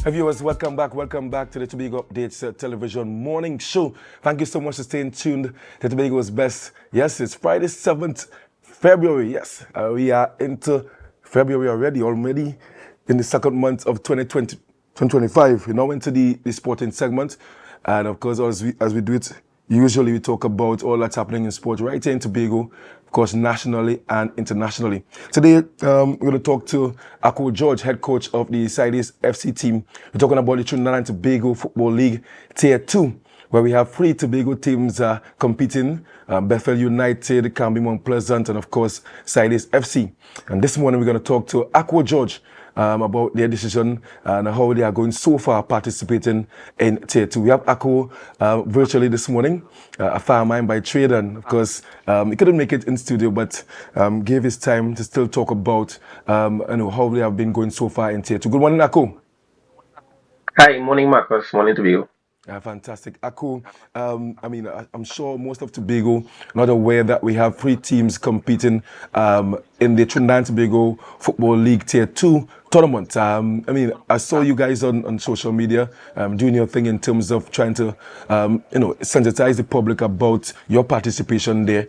Hey viewers, welcome back to the Tobago Updates television morning show. Thank you so much for staying tuned to Tobago's best. Yes, it's Friday, 7th February. Yes, we are into February already in the second month of 2025. We're now into the sporting segment. And of course, as we do it, usually we talk about all that's happening in sport right here in Tobago, of course, nationally and internationally. Today, we're going to talk to Ako George, head coach of the Sidis FC team. We're talking about the Trinidad and Tobago Football League Tier 2, where we have three Tobago teams competing, Bethel United, Camby Mount Pleasant, and of course, Sidis FC. And this morning, we're going to talk to Ako George about their decision and how they are going so far participating in Tier 2. We have Ako virtually this morning, a fireman by trade, and of course, he couldn't make it in studio, but gave his time to still talk about how they have been going so far in Tier 2. Good morning, Ako. Hi, morning Marcus, morning to you. Fantastic. Aku, I'm sure most of Tobago not aware that we have three teams competing in the Trinidad and Tobago Football League Tier 2 tournament. I saw you guys on social media doing your thing in terms of trying to, sensitize the public about your participation there.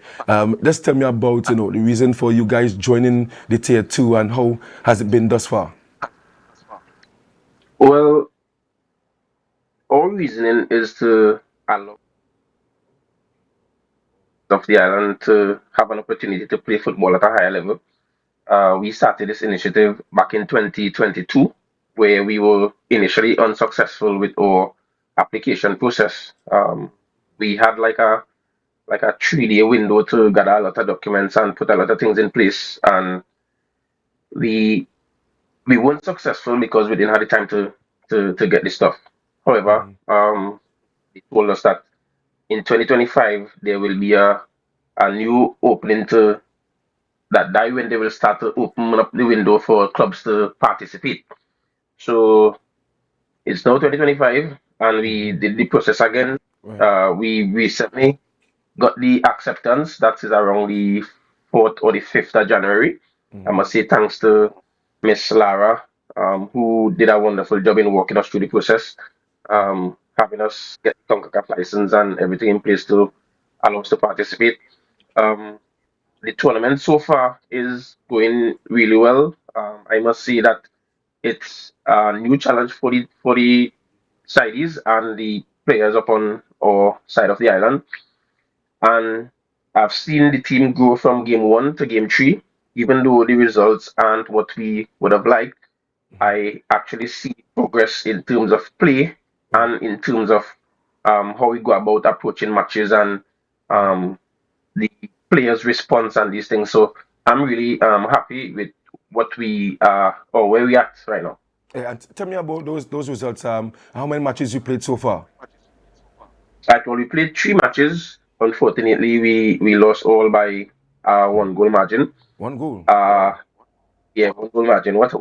Just tell me about, the reason for you guys joining the Tier 2 and how has it been thus far? Well, our reasoning is to allow of the island to have an opportunity to play football at a higher level. We started this initiative back in 2022, where we were initially unsuccessful with our application process. We had like a 3 day window to gather a lot of documents and put a lot of things in place, and we we weren't successful because we didn't have the time to get this stuff. However, they told us that in 2025 there will be a new opening to that when they will start to open up the window for clubs to participate. So it's now 2025 and we did the process again. Right. We recently got the acceptance. That is around the 4th or the 5th of January. I must say thanks to Miss Lara, who did a wonderful job in walking us through the process, having us get the CONCACAF license and everything in place to allow us to participate. Um, the tournament so far is going really well. I must say that it's a new challenge for the sidees and the players upon our side of the island. And I've seen the team grow from game one to game three, even though the results aren't what we would have liked. I actually see progress in terms of play Right. and in terms of how we go about approaching matches and um, the players' response and these things. So I'm really happy with what we or where we at right now. And tell me about those results. How many matches you played so far? Right, well, we played 3 matches. Unfortunately, we lost all by 1 goal margin. One goal. Uh, Wow. yeah, 1 goal margin. What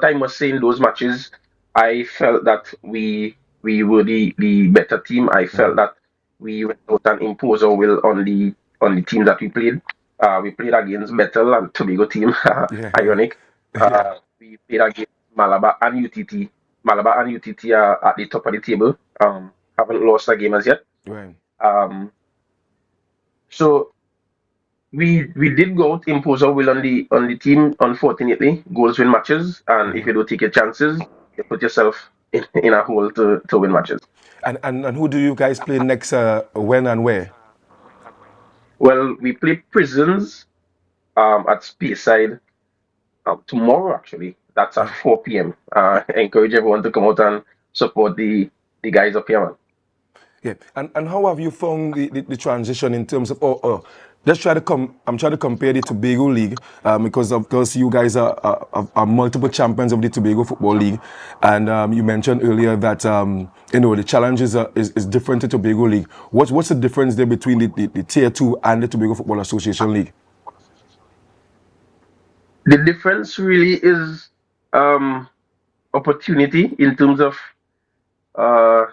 I must say in those matches, I felt that we were the better team. I felt that we went out and imposed our will on the team that we played. We played against Bethel and Tobago team. Yeah. Ironic. Yeah. We played against Malabar and UTT. Malabar and UTT are at the top of the table. Haven't lost a game as yet. Right. Um, so we did go out, impose our will on the team. Unfortunately, goals win matches, and if you don't take your chances, you put yourself in a hole to win matches. And who do you guys play next? When and where? Well, we play Prisons at Speyside tomorrow. Actually, that's at Oh, 4 p.m. I encourage everyone to come out and support the guys up here, man. yeah. And how have you found the transition in terms of let's try to come. I'm trying to compare the Tobago League because of course you guys are multiple champions of the Tobago Football League, and you mentioned earlier that the challenges is different to Tobago League. What's the difference there between the Tier 2 and the Tobago Football Association League? The difference really is um, opportunity in terms of uh,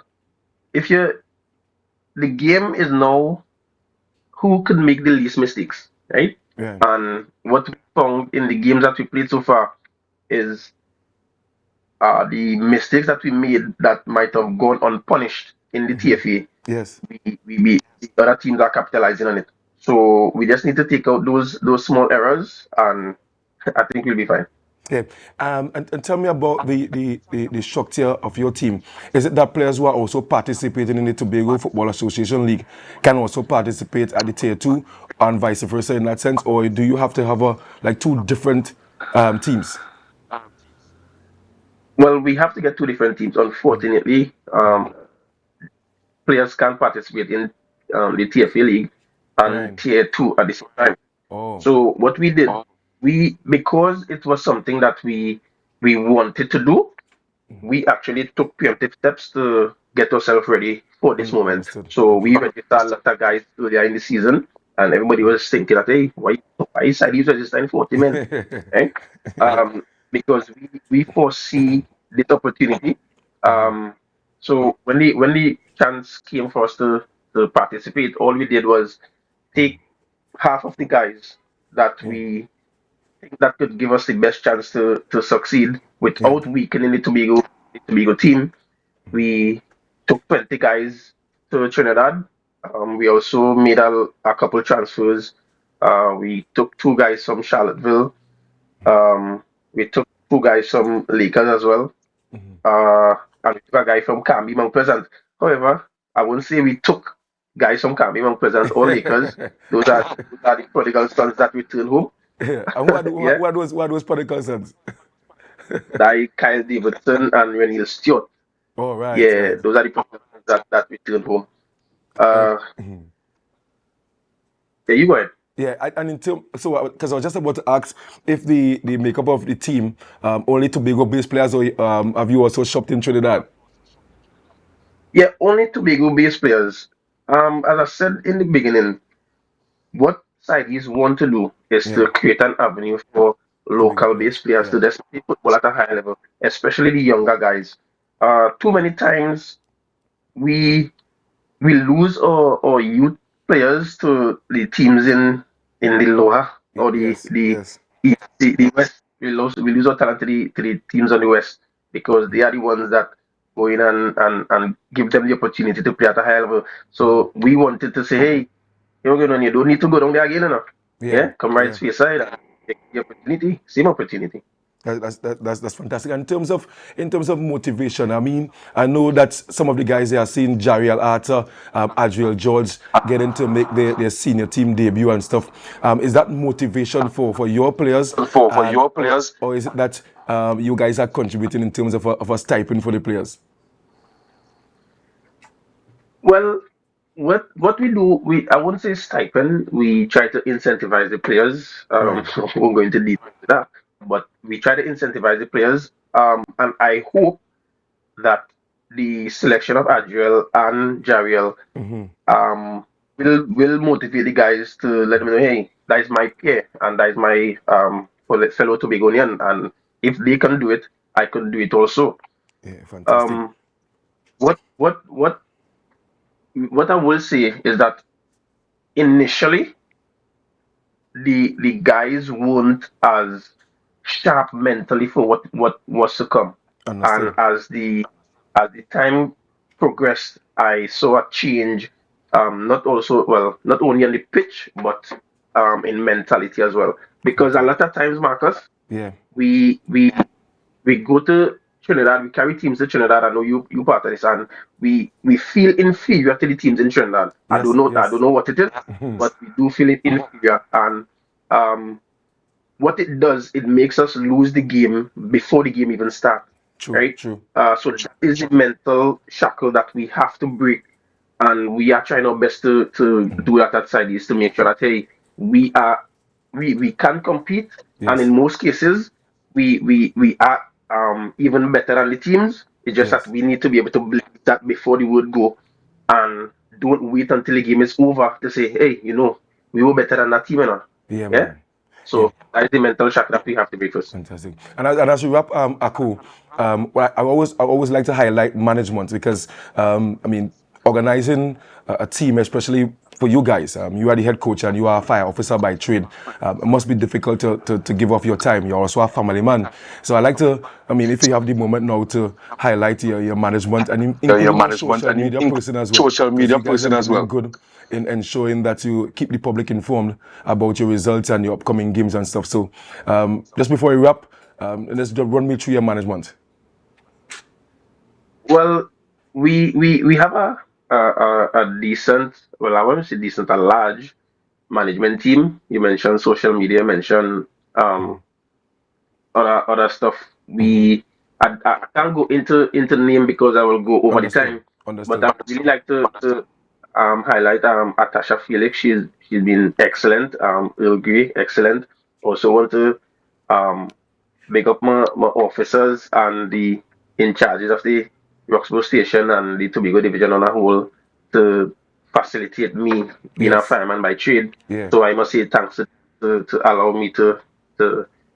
if you the game is now who could make the least mistakes, right? Yeah. And what we found in the games that we played so far is the mistakes that we made that might have gone unpunished in the TFA, Yes. the other teams are capitalizing on it. So we just need to take out those small errors, and I think we'll be fine. Okay. And tell me about the structure of your team. Is it that players who are also participating in the Tobago Football Association League can also participate at the Tier 2 and vice versa in that sense? Or do you have to have like two different teams? Well, we have to get two different teams. Unfortunately, players can participate in the TFA league and Right. Tier 2 at the same time. Oh. So what we did, we because it was something that we wanted to do, we actually took preemptive steps to get ourselves ready for this moment. Understood. So Okay. we registered a lot of guys earlier in the season, and everybody was thinking that, hey, why is Saidis registering 40 men? Right? Because we foresee this opportunity. Um, so when the chance came for us to participate, all we did was take half of the guys that Yeah. we think that could give us the best chance to succeed Yeah. without weakening the Tobago team. We took 20 guys to Trinidad. We also made a couple transfers. We took two guys from Charlottesville. We took two guys from Lakers as well. And we took a guy from Camby Mount Pleasant. However, I wouldn't say we took guys from Camby Mount Pleasant or Lakers. Those are the prodigal sons that returned home. Yeah. And who are, Yeah, who are those prodigal sons? like Kyle Davidson and Renil Stewart. Oh, right, Yeah, right. those are the prodigal sons that returned home. And Uh, there you go ahead. yeah, and in term, so because I was just about to ask if the makeup of the team only Tobago-based players, or have you also shopped in Trinidad? Yeah, only Tobago-based players. As I said in the beginning, what Saidis want to do is Yeah, to create an avenue for Tobago players. local-based players Yeah, to just play football at a high level, especially the younger guys. Too many times we we lose our youth players to the teams in the lower or yes, the yes. east, the west. We lose our talent to the teams on the west because they are the ones that go in and give them the opportunity to play at a high level. So we wanted to say, hey, you don't need to go down there again, enough. Yeah, Yeah, come right yeah. to your side and take the opportunity, same opportunity. That's fantastic. And in terms of motivation, I mean, I know that some of the guys they are seeing Jariel Arthur, Adriel George getting to make their senior team debut and stuff. Is that motivation for your players, For and your players. or is it that you guys are contributing in terms of a stipend for the players? Well, what we do, I wouldn't say stipend. We try to incentivize the players. Right. We won't go into detail with that, but we try to incentivize the players. And I hope that the selection of Adriel and Jariel um will motivate the guys to let them know, hey, that is my peer and that is my fellow Tobagonian, and if they can do it, I can do it also. Yeah, fantastic. Um, what I will say is that initially the guys weren't as sharp mentally for what was to come. And Understood. as the time progressed, I saw a change, not only on the pitch but in mentality as well. Because a Fantastic. lot of times, Marcus, Yeah. we we we go to Trinidad, we carry teams to Trinidad. I know you part of this, and we feel inferior to the teams in Trinidad. Yes. I don't Yes. know what it is, but we do feel it inferior. And um, what it does, it makes us lose the game before the game even starts, True. right? True. So that is the mental shackle that we have to break, and we are trying our best to do that at side is to make sure that, hey, we are we can compete, and in Yes. most cases we are even better than the teams. It's just that Yes. we need to be able to believe that before the word go, and don't wait until the game is over to say, hey, we were better than that team, Yeah, yeah. man. Yeah. So that is the mental shackle that we have to break first. Fantastic. And as we wrap, Aku, well, I always like to highlight management because I mean, organizing a team, especially for you guys. You are the head coach and you are a fire officer by trade. It must be difficult to give off your time. You're also a family man. So I like to, if you have the moment now to highlight your management and including your social media person as well. Because you guys have been doing good in ensuring that you keep the public informed about your results and your upcoming games and stuff. So just before we wrap, let's just run me through your management. Well, we have a decent, well, I won't say decent, a large management team. You mentioned social media, mentioned other stuff. I can't go into name because I will go over the Understood. time. But Understood. I would really like to highlight Atasha Felix. She's been excellent. Earl Grey, excellent. Also want to um big up my officers and the in charges of the Roxborough Station and the Tobago Division on a whole to facilitate me being a Yes. fireman by trade. Yeah. So I must say thanks to allow me to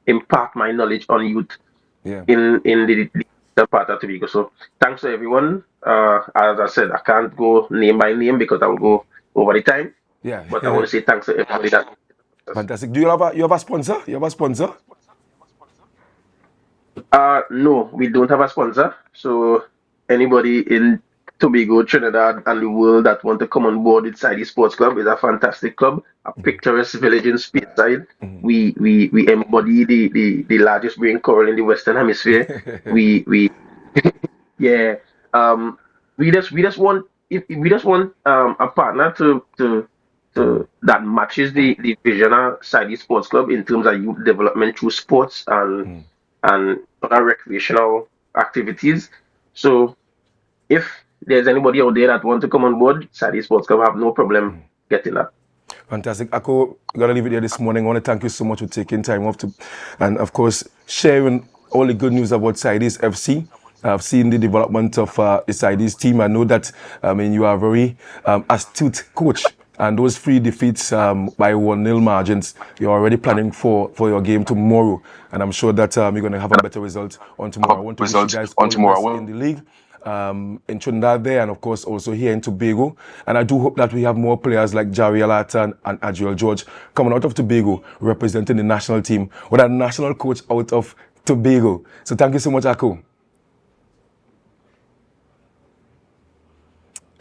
impart my knowledge on youth Yeah. in the part of Tobago. So thanks to everyone. As I said, I can't go name by name because I will go over the time. But I want Yeah. to say thanks to everybody that. Fantastic. Do you have a sponsor? You have a sponsor? No, we don't have a sponsor. So anybody in Tobago, Trinidad, and the world that want to come on board with Sidey Sports Club is a fantastic club, a picturesque village in Speyside. We embody the largest brain coral in the Western Hemisphere. We yeah. We just want if we just want a partner to that matches the vision of Sidey Sports Club in terms of youth development through sports and other recreational activities. So if there's anybody out there that want to come on board, Sadie Sports Club have no problem getting that. Fantastic. Ako, gotta leave it there this morning. I want to thank you so much for taking time off to, and of course, sharing all the good news about Sidey's FC. I've seen the development of the Sidey's team. I know that, you are a very astute coach. And those 3 defeats by 1-0 margins, you're already planning for your game tomorrow. And I'm sure that you're going to have a better result on tomorrow. I want to wish you guys all the best in the league. In Trinidad there, and of course also here in Tobago. And I do hope that we have more players like Jari Alatan and Adriel George coming out of Tobago representing the national team with a national coach out of Tobago. So thank you so much, Ako.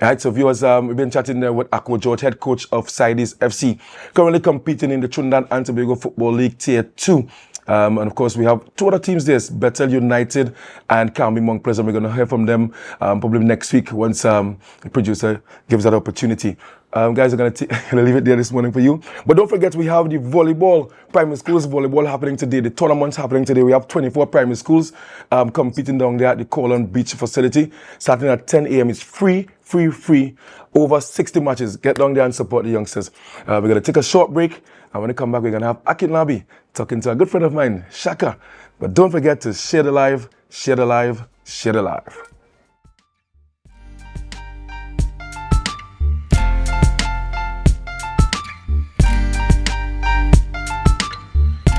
All right, so viewers, we've been chatting there with Ako George, head coach of Sidey's FC, currently competing in the Trinidad and Tobago Football League Tier 2. And of course, we have 2 other teams there, Bethel United and Carmi Monk Pleasant. We're going to hear from them probably next week once the producer gives that opportunity. Guys, I'm going to leave it there this morning for you. But don't forget, we have the volleyball, primary schools volleyball happening today. The tournament's happening today. We have 24 primary schools competing down there at the Colon Beach facility. Starting at 10 a.m. It's free. Over 60 matches. Get down there and support the youngsters. We're going to take a short break. And when we come back, we're going to have Akin Nabi talking to a good friend of mine, Shaka. But don't forget to share the live, share the live, share the live.